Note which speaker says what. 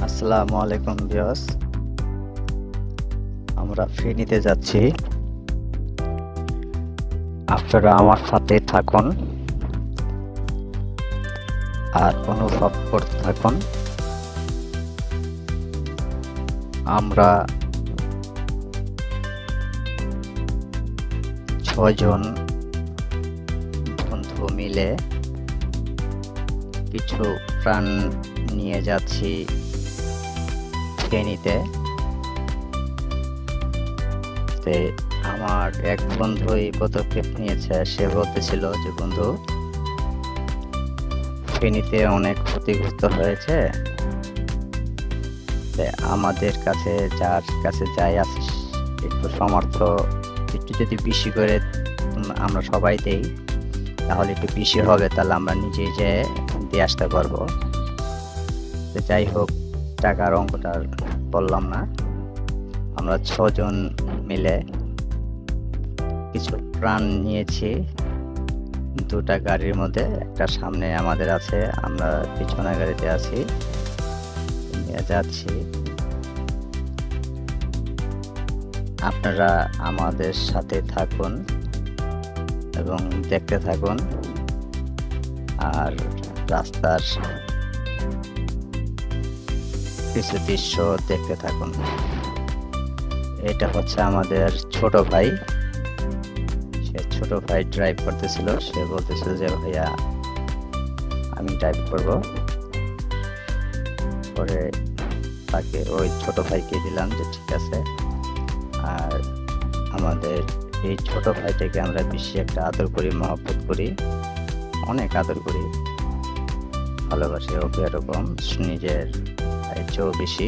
Speaker 1: আসসালামু আলাইকুম ভিউয়ার্স। আমরা ফেনীতে যাচ্ছি। আপনারা আমার সাথে থাকুন আর অনুভব করতে থাকুন। আমরা 6 জন বন্ধু মিলে কিছু প্রাণ নিয়ে যাচ্ছি ফেনীতে। আমার এক বন্ধু এই পদক্ষেপ নিয়েছে। সে বলতেছিল যে, বন্ধু, ফেনীতে অনেক ক্ষতিগ্রস্ত হয়েছে, আমাদের কাছে যার কাছে যাই আছে একটু সমর্থ একটু যদি বেশি করে আমরা সবাই দেই তাহলে একটু বেশি হবে, তাহলে আমরা নিজে যে দিয়ে আসতে পারবো। যাই হোক, টাকার অঙ্কটা বললাম না। আমরা 6 জন মিলে কিছু প্রাণ নিয়েছি। 2টা গাড়ির মধ্যে, একটা সামনে আমাদের আছে, আমরা পিছনের গাড়িতে আছি, নিয়ে যাচ্ছি। আপনারা আমাদের সাথে থাকুন এবং দেখতে থাকুন আর রাস্তার কিছু দৃশ্য দেখতে থাকুন। এটা হচ্ছে আমাদের ছোট ভাই। ছোট ভাই ড্রাইভ করতেছিল। সে বলতেছিল যে, ভাইয়া আমি ড্রাইভ করব। পরে তাকে ওই ছোট ভাইকে দিলাম যে ঠিক আছে। আর আমাদের এই ছোট ভাইটাকে আমরা বেশি একটা আদর করি, মহব্বত করি, অনেক আদর করি, ভালোবাসি ওকে এরকম নিজের চেয়েও বেশি।